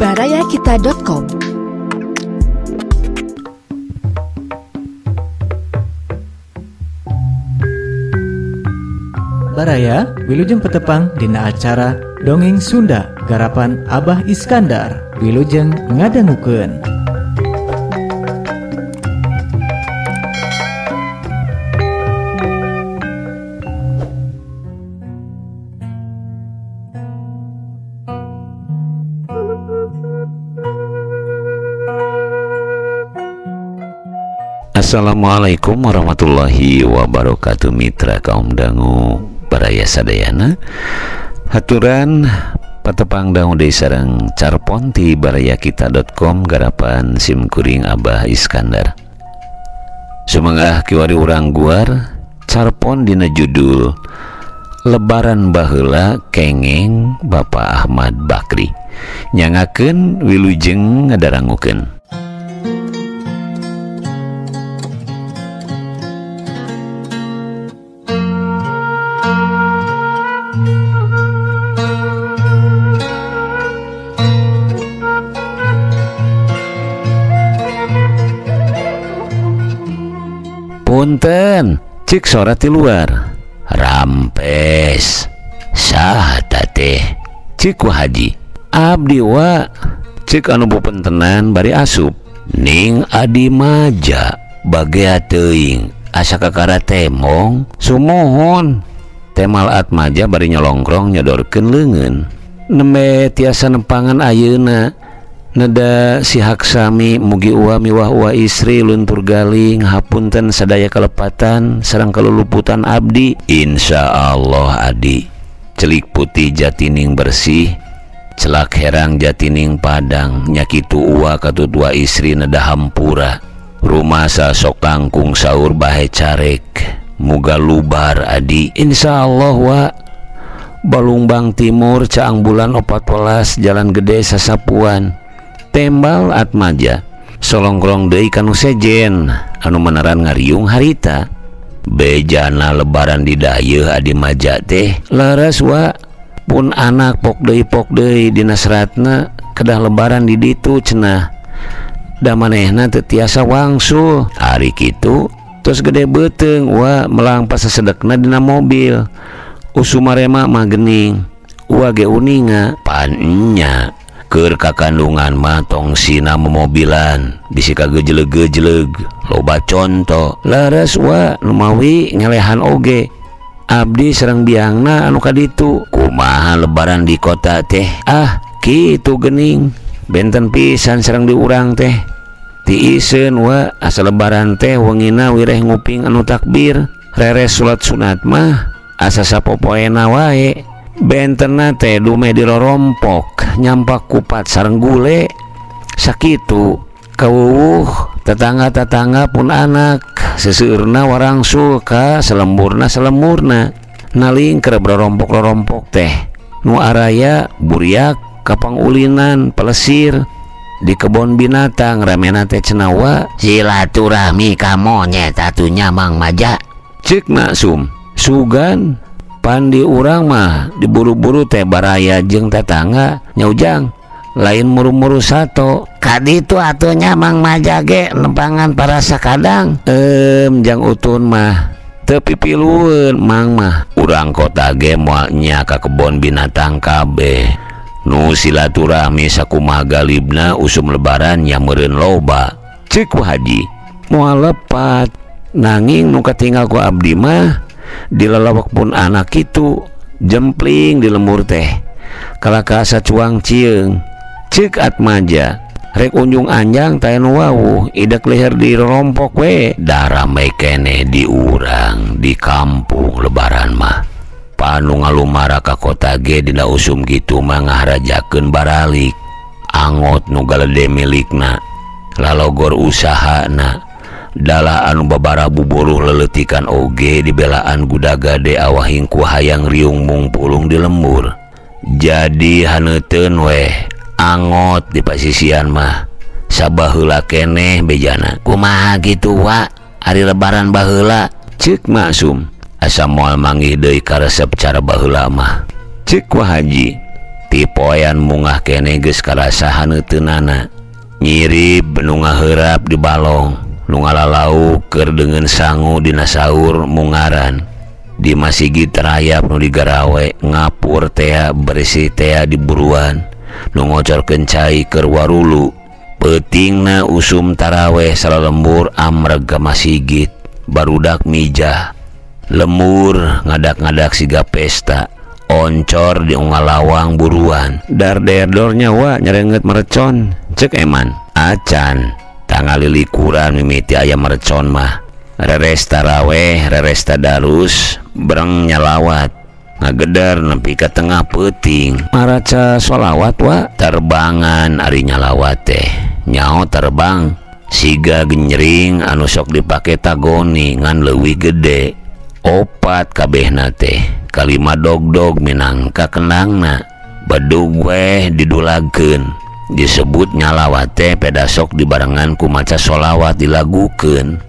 barayakita.com. Baraya wilujeng petepang dina acara Dongeng Sunda garapan Abah Iskandar. Wilujeng ngadangukeun. Assalamualaikum warahmatullahi wabarakatuh. Mitra kaum dangu baraya sadayana, haturan patepang dangu deui sareng carpon ti barayakita.com garapan simkuring Abah Iskandar. Sumanggah kiwari urang guar carpon dina judul Lebaran Baheula kengeng Bapak Ahmad Bakri. Nyangakeun wilujeng ngadarangukeun. Punten, cik sorat di luar. Rampes. Saha teh? Cik Haji. Abdi wa. Cik anu bupentenan bari asup. Ning adi maja bagea teuing. Asa kakara temong sumohon. Temal at maja bari nyolongkrong nyodorkeun leungeun. Nembe tiasa nempangan ayeuna. Nada si haksami mugi uwa miwah uwa istri luntur galing hapunten sadaya kalepatan sareng kaluluputan abdi. Insya Allah adi celik putih jatining bersih, celak herang jatining padang, nyakitu uwa katutua istri nada hampura. Rumah sok langkung saur bahe carek muga lubar adi. Insya Allah wa. Balungbang Timur caang bulan 14 Jalan Gede Sasapuan. Tembal atmaja solongkrong deui kanu sejen anu meneran ngariung harita. Bejana lebaran di dayeuh adi maja teh leres wa. Pun anak pok deui dina seratna kedah lebaran di ditu cenah. Da manehna teu tiasa wangsul. Hari kitu tos gede beuteung wa melang pasasedekna dina mobil. Usumarema mah geuning wa ge uninga pan enya. Keur kakandungan mah tong sina memobilan bisi kagejeleg-gejeleg loba conto leres wa numawi ngelehan oge. Abdi sareng biangna anu kaditu kumaha lebaran di kota teh. Kitu geuning benten pisan sareng di urang teh tiiseun wa asa lebaran teh wengina wireh nguping anu takbir reres salat sunat mah asa sapopoena wae. Bentenna teh dume dirorompok nyampak kupat sareng gule sakitu kawuh tetangga-tetangga pun anak seseueurna warangsul ka selemurna naling keur rorompok-rorompok teh nu araya buriak kapangulinan pelesir di kebon binatang ramena teh cenah silaturahmi ka monyet atunya Mang Maja ceuk naksum sugan. Pandi urang mah diburu-buru teh baraya jeung tetangga nyaujang lain muru-muru sato kaditu atunya Mang Maja ge nempangan para sakadang. Jang utun mah teu pipilueun Mang mah urang kota ge moal nya ka kebon binatang kabeh. Nu silaturahmi sakumaha galibna usum lebaran nya meureun loba ceuk Haji. Moal lepat nanging nu katinggal ku abdi mah dilalawak pun anak itu jempling di lembur teh kalaka sacuang cieung ceuk atmaja rek unjung anjang taen wawuh idak leher di rompok we darame keneh di urang di kampung lebaran mah panu ngalumara ka kota ge dina usum kitu mah ngaharajakeun baralik angot nu galede milikna lalogor usahana dalah anu babara buburuh leletikan oge dibelaan gudagade awahing ku hayang riung mungpulung di lembur. Jadi haneuteun weh angot di pasisian mah sabaheula keneh bejana. Kumaha kitu wa hari lebaran baheula ceuk maksum asa moal manggih deui ka resep cara baheula mah ceuk Haji ti kawayan mungah kene geus karasahan euteunana. Nyirip nu ngaheurap di balong, nu ngalalau keur dengan sangu dina saur mungaran. Di masjid terayap nu digarawe ngapur tea berisi tea di buruan, nu ngocorkeun cai keur warulu. Peutingna usum taraweh salalembur amreg ka masjid, barudak mijah. Lemur ngadak-ngadak siga pesta, oncor di ungalawang buruan. Dar-der-dor nyawa nyerenget merecon, cek eman. Acan, tanggal lilikuran mimiti ayam merecon mah. Reres taraweh, reres tadarus, bereng nyalawat. Ngagedar nempi ka tengah peuting. Maraca sholawat wa, terbangan ari nyalawat teh. Nyao terbang, siga genyering anu sok dipake tagoni ngan leuwih gede. Opat kabehna teh kalima dog-dog minangka kenangna. Bedug weh didulagkeun, disebut nyalawat teh pedasok dibarengan ku maca sholawat dilagukeun.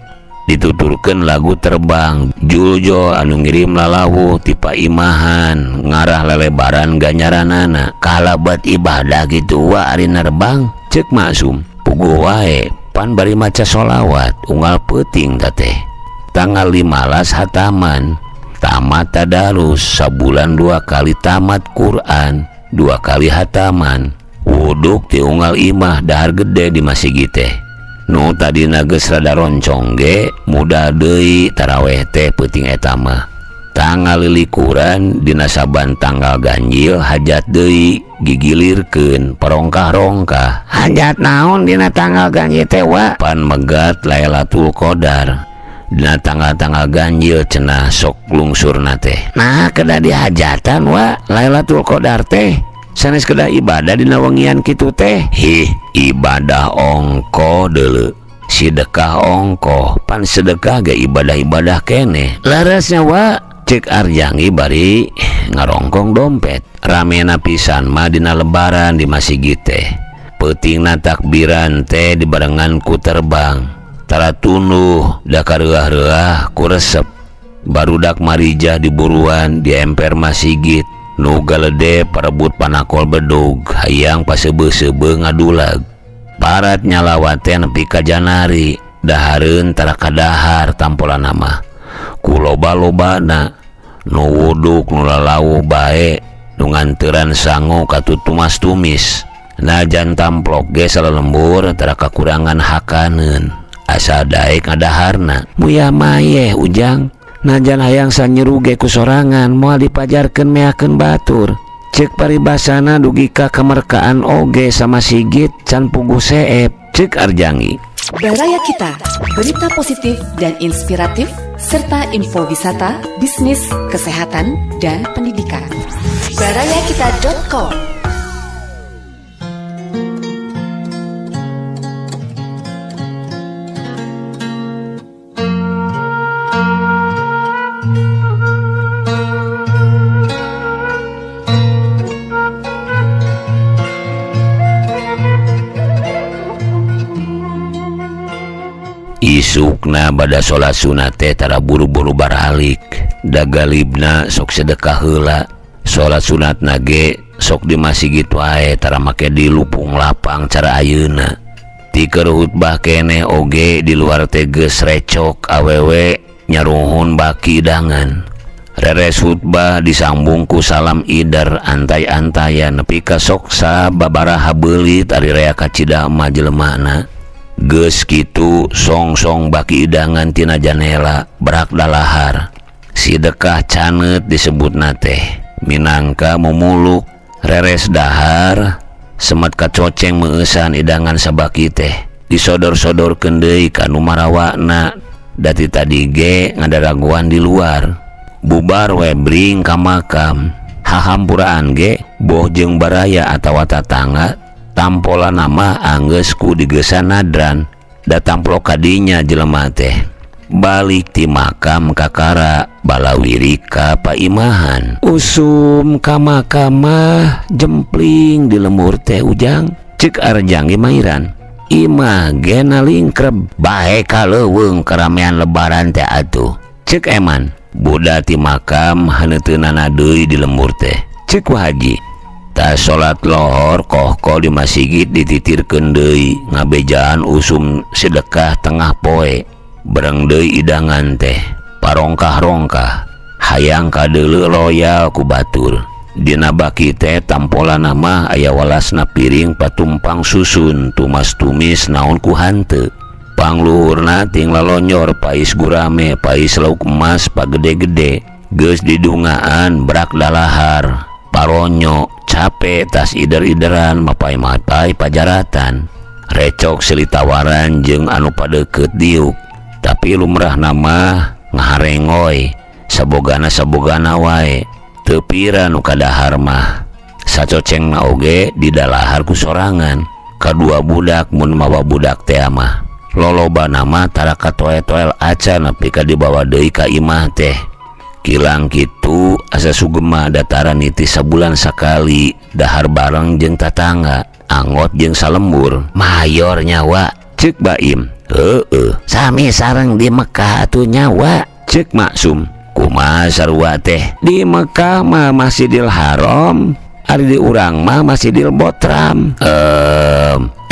Dituturkeun lagu terbang. Juljo anu ngirim lalawu tipa imahan ngarah lelebaran ganyaranana. Kalabat ibadah gitu wa ari nerbang, cek maksum. Puguh wae pan bari maca sholawat unggal peuting teh. Tanggal 15 hataman, tamat tadarus, sabulan 2 kali tamat Quran, 2 kali hataman. Wuduk ti unggal imah dahar gede di masjid teh. Nu tadina geus rada roncong ge, mudah deui taraweh teh peuting eta mah. Tanggal lilikuran dina saban tanggal ganjil hajat deui gigilirkeun parongkah-rongkah. Hajat naon dina tanggal ganjil teh wa? Pan megat Lailatul Qadar. Dina tanggal-tanggal ganjil cenah sok lungsurna teh. Nah kedah dihajatan wa Lailatul Qadar teh. Sanes kedah ibadah dina wengian kitu teh. Ibadah ongko deuleu. Sedekah ongko, pan sedekah ge ibadah-ibadah kene. Larasnya wa, cek Arjangi bari ngarongkong dompet. Ramena pisan mah dina lebaran di masjid teh. Peutingna takbiran teh dibarengan ku terbang. Tara tunduh da kareuah-reuah ku resep. Barudak marijah di buruan di emper masjid. Nu galede parebut panakol bedug, hayang paseubeung-seubeung ngadulag. Parat nyalawat teh nepi ka janari, dahareun tara kadahar tampolanna mah. Ku loba-lobana nu wuduk nu lalawuh bae, nu nganteuran sangu katutumas-tumis. Najan tamplok ge salalembur tara kakurangan hakaneun. Asa daek ngadaharna. Muya mayeh ujang, najan hayang sanyeru ge ku sorangan moal dipajarkeun meakeun batur. Cek paribasana dugi ka kemerkaan oge sama sigit can puguh seep, cek Arjangi. Baraya Kita, berita positif dan inspiratif serta info wisata, bisnis, kesehatan, dan pendidikan. barayakita.com. Isukna bada sholat sunat teh tara buru-buru baralik. Dagalibna sok sedekah heula. Sholat sunat nage sok di masjid wae tara make di lupung lapang cara ayeuna. Ti keur khutbah kene oge di luar teh geus recok awewe nyaruhun baki idangan. Reres khutbah disambung ku salam idar antai-antayan nepi ka sok sababaraha beulit ari rea kacida mah jelemana. Geus kitu song-song baki idangan tina janela berak dalahar. Sidekah canet disebutna teh minangka mumuluk. Reres dahar semet kacoceng meusan idangan sabaki teh disodor-sodorkeun deui ka nu marawakna. Dati tadi ge ngadaraguan di luar. Bubar we bring ka makam. Hahampuraan ge boh jeung baraya atawa tatangga tampola nama anggeus ku digesan nadran. Da tamplok kadinya jelema teh balik ti makam kakara balawiri ka paimahan. Usum ka makam mah jempling di lemur teh ujang, cek Arjangi mairan. Imah gena lingkreb bae kaleuweung keramean lebaran teh atuh, cek eman. Buda ti makam haneuteunana deui di lemur teh, cek Haji. Tas salat lohor kohko di masjid dititirkeun deui ngabejaan usum sedekah tengah poe bereng deui idangan teh parongkah-rongkah hayang kadeuleu loyal ku batur. Dina baki teh tampolan nama aya walasna piring patumpang susun tumas tumis naon ku hanteu. Pangluhurna ting lalonyor pais gurame pais lauk emas pagede-gede geus didungaan berak dalahar paronyo capek tas ider-ideran mapai-mapai pajaratan recok selitawaran jeung anu padeukeut diuk tapi lumrah nama ngaharengoy sabogana wae teu pira nu kadahar mah sacocengna oge di dalahar ku sorangan kadua budak mun mawa budak teh mah loloba nama tara katoel-toel acan nepi ka dibawa deui ka imah teh kilang kitu asa sugema dataran niti sabulan sakali dahar bareng jeung tatangga anggot jeung salembur mayor nyawa ceuk Baim. Heueuh sami sareng di Mekah atuh nyawa ceuk Maksum. Kumaha sarua teh di Mekah mah Masjidil Haram ari di urang mah Masjidil Botram.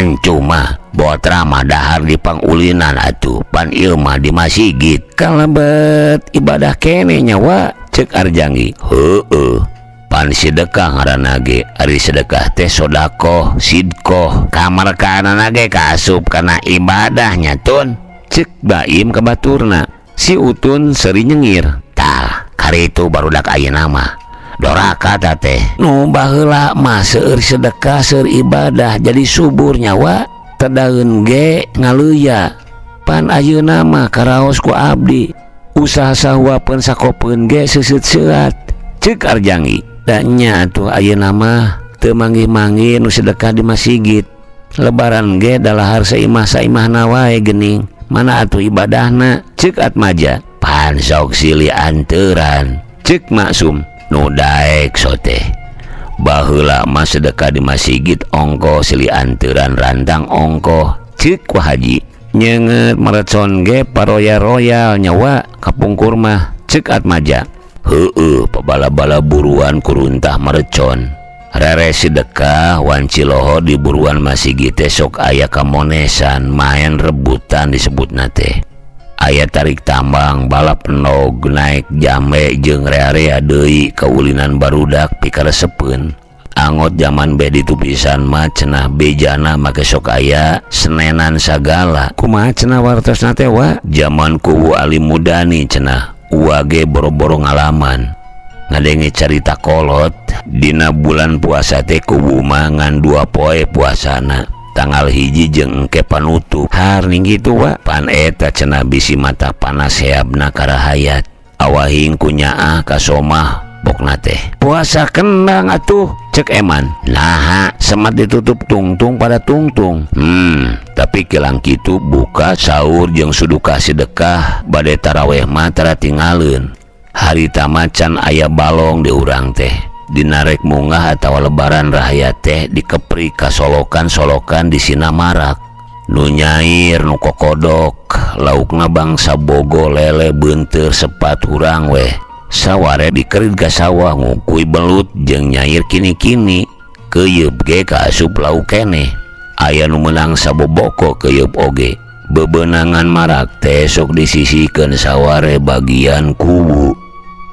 Encu mah Botram mah dahar di pangulinan atuh pan ieu mah di masjid kalebet ibadah kene nyawa ceuk Arjangi. Heueuh pan sedekah ngaranna ge ari sedekah teh sodaqoh sidqoh kamarkanana ge kaasup kana ibadahnya tun ceuk Baim ka baturna. Si Utun seri nyengir tah karitu barudak ayeuna mah doraka teh nu baheula mah seueur sedekah seueur ibadah jadi subur nyawa tadaeun ge ngaleuya pan ayeuna mah karaos ku abdi usaha sahuapeun sakopeun ge seuseut-seuat ceuk Arjangi. Da nya atuh ayeuna mah teu manggih-manggih nu sedekah di masjid lebaran ge dalahar saimah-saimahna wae geuning mana atuh ibadahna ceuk Atmaja. Pan sok silih anteuran ceuk Maksum. Nu daek sote baheula mah sedekah di masjid ongko silih anteuran rantang ongko ceuk Ku Haji. Nyeungeut merecon ge paroya-royal nyawa kapungkur mah ceuk Atmaja. Heueuh pabala-bala buruan kuruntah merecon rere sedekah wanci lohor di buruan masjid teh sok aya kamonesan main rebutan disebutna teh aya tarik tambang balap enog naik jame jeung rea-rea deui kaulinan barudak pikaresepeun angot zaman bedi tupisan mah cenah bejana make sok aya senenan sagala kumaha cenah wartosna teh wa zaman kuwu Ali Mudani cenah uage boro-boro ngalaman ngadenge carita kolot dina bulan puasa teh kubu mangan 2 poe puasana tanggal 1 jeung engke panutup har ning kitu wa pan eta cenah bisi mata panas heabna karahayat awahing kunyaah ka somah pokna teh puasa kendang atuh ceuk Eman. Nah semat ditutup tungtung pada tungtung tapi kilang kitu buka sahur jeung sudukah sedekah bade taraweh mah tara tinggalin hari tamacan aya balong di urang teh dinarek munggah atawa lebaran rakyat teh dikepri kasolokan-solokan di sina marak nu nyair nu kokodok laukna bangsa bogo lele beunteur sepat urang weh saware dikerit ka sawah ngukui belut jeung nyair kini-kini keuyeub ge kaasup lauk keneh aya nu meunang saboboko keuyeub oge bebenangan marak teh sok disisikeun saware bagian kubu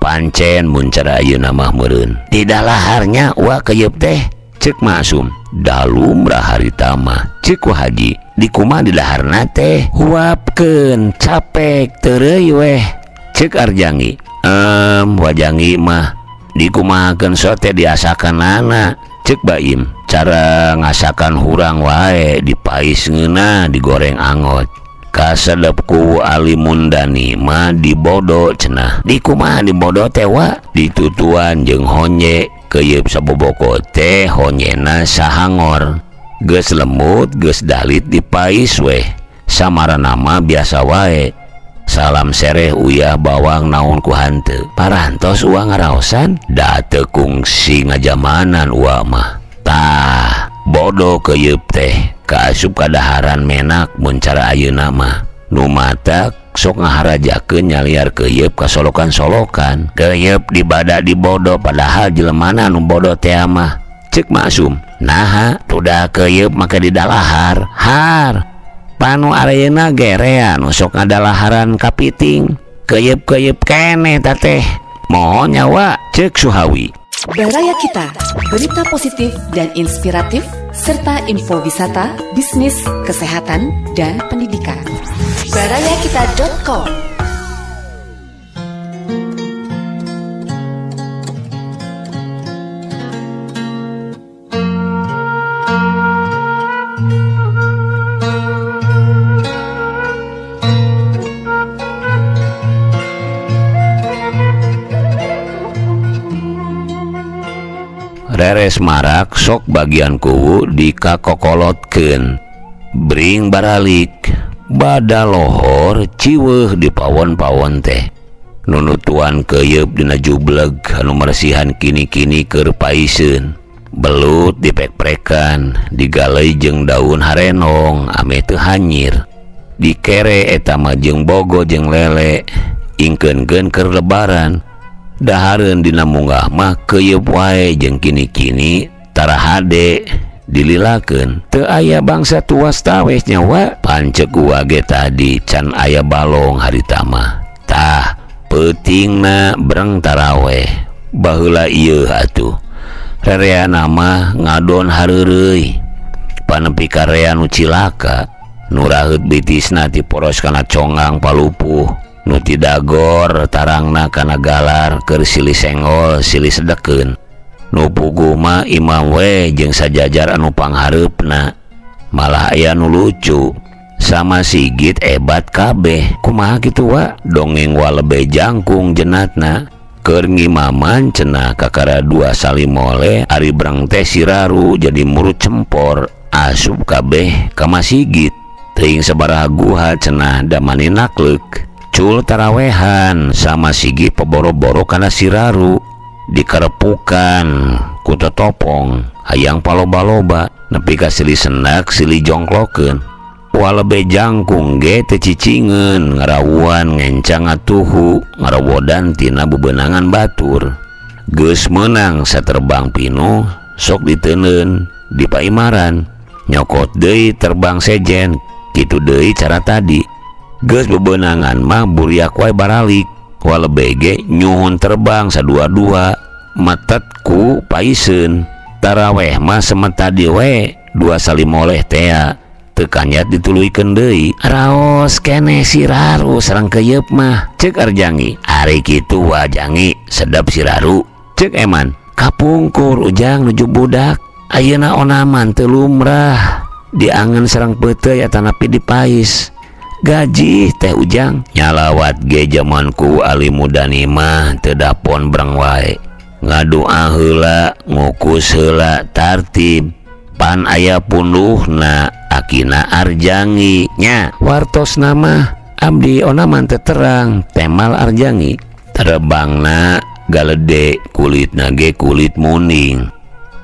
pancen mun cara ayeuna mah meureun di dalaharnya wa keuyeub teh ceuk Maksum. Dalumrah harita mah ceuk Ku Haji di kumaha di daharna teh huapkeun capek teureui weh ceuk Arjangi. Wajangi mah dikumahakeun sote diasakanana ceuk Baim. Cara ngasakan hurang wae dipais ngeuna digoreng angot kasedep ku Ali Mundani mah dibodo cenah di kumaha dibodo teh wa ditutuan jeung honye keuyeub saboboko teh honyena sahangor geus lemut geus dalit dipais weh samarana mah biasa wae salam sereh uyah bawang naon ku hanteu parantos uang ngaraosan da teu kungsi ngajamanan uwa mah tah bodoh keuyeub teh kaasup kadaharan menak mun cara ayeuna mah nu matak sok ngaharajakeun nyaliar keuyeub kasolokan-solokan keuyeub dibada dibodo padahal jelemana nu bodoh teh mah cek Maksum. Nah udah keyep maka di dalahar har panu areuna gerean sok ngadalaharan kapiting keyep kene tateh mohon nyawa cek Suhawi. Baraya Kita, berita positif dan inspiratif serta info wisata, bisnis, kesehatan, dan pendidikan. barayakita.com. Reres marak sok bagian kuwu dikakokolotkeun bring baralik bada lohor ciweuh di pawon-pawon teh nunutuan keyeup dina jubleg anu maresihan kini-kini keur paisieun belut dipek-prekan digalei jeung daun harenong ame teu hanyir dikere eta mah jeung bogo jeung lele ingkeunkeun keur lebaran dahareun dina munggah mah keyeup wae jeung kini-kini tara hade dililakeun teu aya bangsa tuas tawes nyawa pancek gua ge tadi can aya balong harita mah tah peutingna breng taraweh baheula ieu atuh rereana mah ngadon hareureuy panepi ka rea nu cilaka nu raheut bitisna ti poros kana congang palupuh nu ti dagor tarangna kana galar keur silih senggol silih sedekeun nu puguh mah imam we jeung sajajar anu panghareupna malah aya nu lucu sama Sigit ebat kabeh kumaha kitu wa dongeng walebe jangkung jenatna keur ngimaman cenah kakara dua salimole ari breng teh siraru jadi murut cempor asup kabeh ka Sigit teuing sabaraha guha cenah damani naklek cul tarawehan sama Sigit peboro-boro kana siraru dikarepukan ku topong hayang paloba-loba nepi ka silih sendak silih jongklokeun walebe jangkung ge teu cicingeun ngarawuan ngencang atuhu ngarawodan tina bebenangan batur geus meunang saterbang pinuh sok diteuneun di paimaran nyokot deui terbang sejen kitu deui cara tadi geus bebenangan mah buriak wae baralik walebe ge nyuhun terbang sadua-dua metet ku paisieun taraweh mah semetadi we dua salimoleh teh teu kanyat dituluykeun deui raos keneh siraru sareng keyeup mah ceuk Arjangi ari kitu wa Jangi sedep siraru ceuk Eman kapungkur ujang nuju budak ayeuna onaman teu lumrah diangen sareng peuteuy atanapi dipais gaji teh ujang nyalawat ge zamanku ali mudani mah teu dapon breng wae ngadoa heula ngukus heula tartib pan aya punduhna akina Arjangi nya wartosna mah abdi onaman teu terang temal Arjangi terbangna galede kulitna ge kulit muning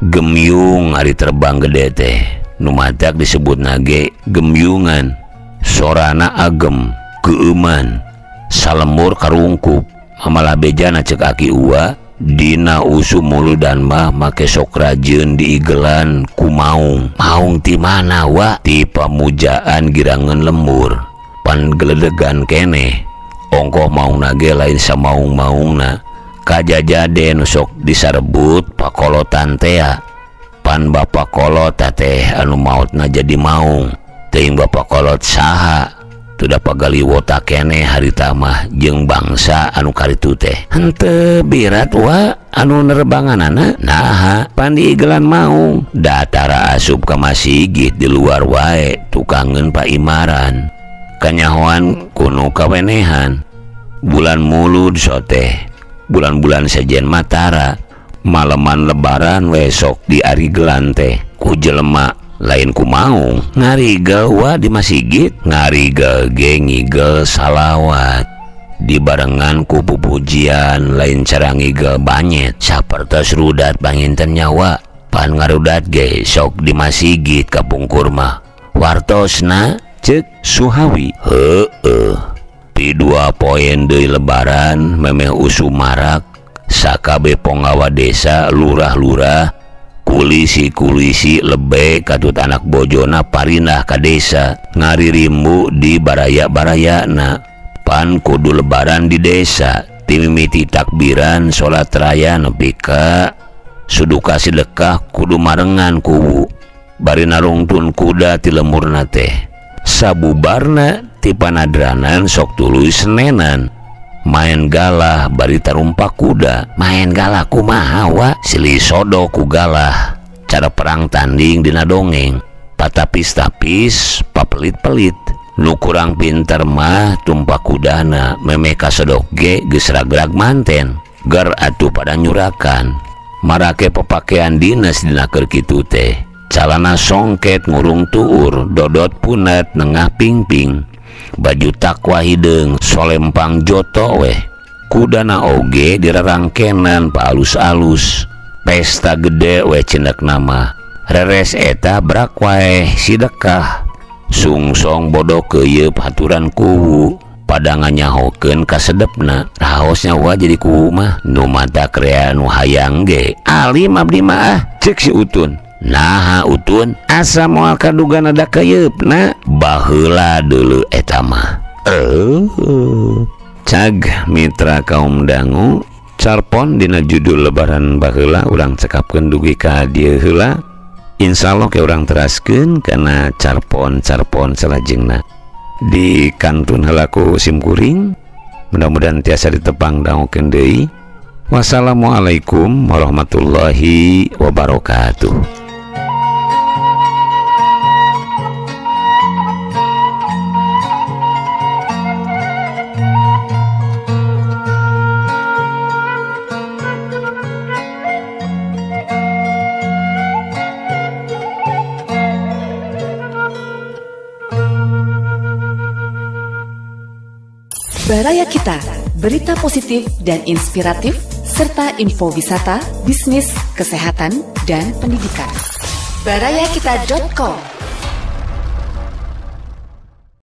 gemyung ari terbang gede teh nu matak disebutna ge gemyungan sorana agem keuman salemur karungkup mamalah bejana cek aki uwa dina usu muludan mah make sok rajeun diigelan ku maung ti mana wa ti pamujaan girangan lembur pan geledegan keneh ongkoh maungna ge lain samaung-maungna kajajade nu sok disarebut pakolotan teh pan bapak kolot teh anu mautna jadi maung teuing bapak kolot saha teu dapat galiwota keneh harita mah jeung bangsa anu karitu teh henteu birat wa anu nerbanganana naha pan diigelan maung datara asup ka Sigit di luar wae tukangeun paimaran kanyahoan kuno kawenehan bulan mulud soteh bulan-bulan sejen matara maleman lebaran wesok di ari gelan teh ku jelema lain ku maung ngarigel wa di Sigit ngarigel ge ngigel salawat dibarengan ku pupujian lain cara ngigel banyet sapertos rudat panginten nyawa pan ngarudat ge sok di Sigit kapungkur mah wartosna cek Suhawi heueuh pi 2 poen deui lebaran memeh usu marak sakabe ponggawa desa lurah-lurah kulisi lebih katut anak bojona parindah ka desa ngaririmbu di baraya-barayana. Pan kudu lebaran di desa, timimiti takbiran salat raya nepi ka suduka sedekah kudu marengan kuwu. Bari narungtun kuda ti lemurna teh. Sabubarna ti panadranan sok tuluy senenan. Main galah bari tarumpak kuda. Main galah kumaha wa? Silih sodo ku galah. Cara perang tanding dina dongeng. Patapis-tapis, papelit-pelit. Nu kurang pinter mah tumpak kudana meme kasodok ge geus ragrag manten. Gar atuh pada nyurakan. Marake pepakean dinas dina keur kitu teh. Calana songket ngurung tuur, dodot punat nengah pingping. Baju takwa hideung solempang joto weh. Kudana oge dirarangkenan pa alus-alus. Pesta gede weh cendak nama. Reres eta brak wae sidekah. Sungsong bodoh keuyeub haturan kuwu. Pada nganyahokeun kasedepna. Raosnya wa jadi kuwu mah nu mata krea nu hayang ge. Alim abdi mah cek si Utun. Nah Utun asa moal kadugan ada keuyeupna baheula deuleu eta mah. Cag mitra kaum dangu carpon dina judul lebaran baheula urang cekapkeun dugi ka dieu heula. Insyaallah ke urang teraskeun kana carpon-carpon salajengna di kantun heula ku simkuring. Mudah-mudahan tiasa ditepang dangukeun deui. Wassalamualaikum warahmatullahi wabarakatuh. Baraya Kita, berita positif dan inspiratif, serta info wisata, bisnis, kesehatan, dan pendidikan. Barayakita.com